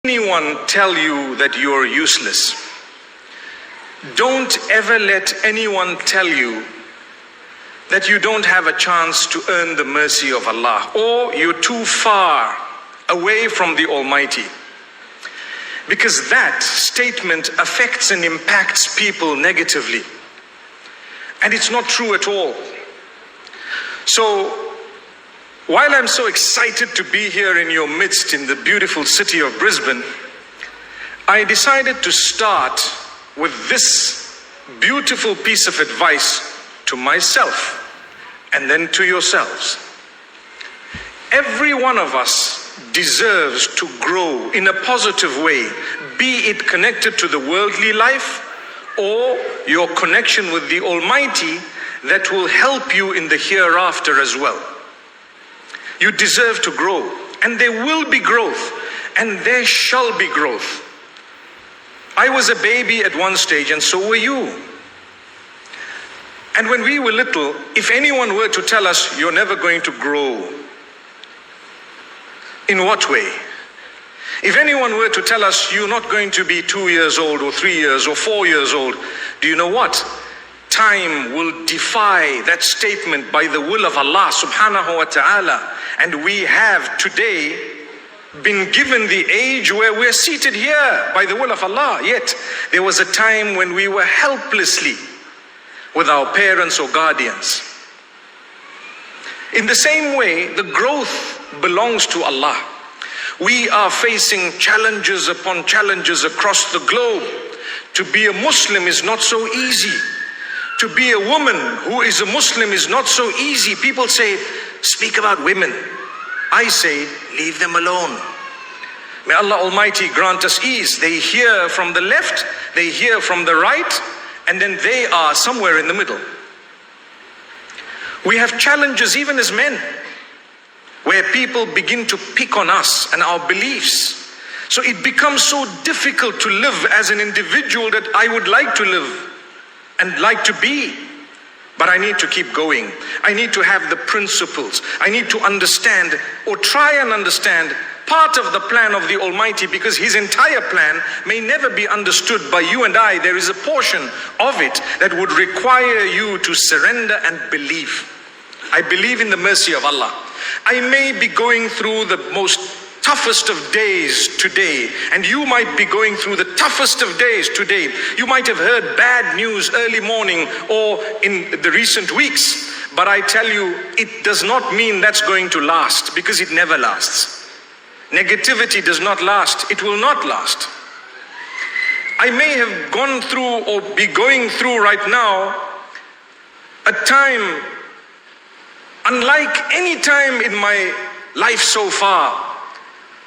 Anyone tell you that you're useless. Don't ever let anyone tell you that you don't have a chance to earn the mercy of Allah, or you're too far away from the Almighty. Because that statement affects and impacts people negatively. And it's not true at all. So, while I'm so excited to be here in your midst in the beautiful city of Brisbane, I decided to start with this beautiful piece of advice to myself and then to yourselves. Every one of us deserves to grow in a positive way, be it connected to the worldly life or your connection with the Almighty that will help you in the hereafter as well. You deserve to grow, and there will be growth, and there shall be growth. I was a baby at one stage, and so were you. And when we were little, if anyone were to tell us, you're never going to grow, in what way? If anyone were to tell us, you're not going to be 2 years old, or 3 years, or 4 years old, do you know what? Time will defy that statement by the will of Allah subhanahu wa ta'ala. And we have today been given the age where we're seated here by the will of Allah. Yet there was a time when we were helplessly with our parents or guardians. In the same way, the growth belongs to Allah. We are facing challenges upon challenges across the globe. To be a Muslim is not so easy. To be a woman who is a Muslim is not so easy. People say, speak about women. I say, leave them alone. May Allah Almighty grant us ease. They hear from the left, they hear from the right, and then they are somewhere in the middle. We have challenges even as men, where people begin to pick on us and our beliefs. So it becomes so difficult to live as an individual that I would like to live and like to be. But I need to keep going. I need to have the principles. I need to understand or try and understand part of the plan of the Almighty, because His entire plan may never be understood by you and I. There is a portion of it that would require you to surrender and believe. I believe in the mercy of Allah. I may be going through the most toughest of days today, and you might be going through the toughest of days today. You might have heard bad news early morning or in the recent weeks, but I tell you, it does not mean that's going to last, because it never lasts. Negativity does not last. It will not last. I may have gone through or be going through right now a time unlike any time in my life so far.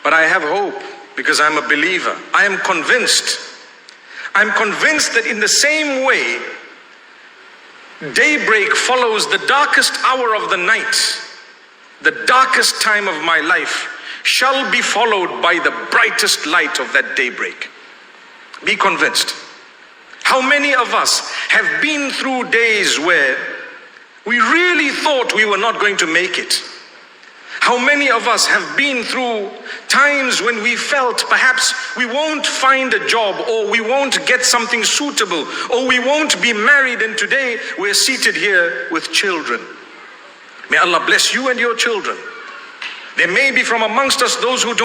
But I have hope, because I'm a believer. I am convinced. I'm convinced that in the same way, daybreak follows the darkest hour of the night. The darkest time of my life shall be followed by the brightest light of that daybreak. Be convinced. How many of us have been through days where we really thought we were not going to make it? How many of us have been through times when we felt perhaps we won't find a job, or we won't get something suitable, or we won't be married, and today we're seated here with children. May Allah bless you and your children. There may be from amongst us those who don't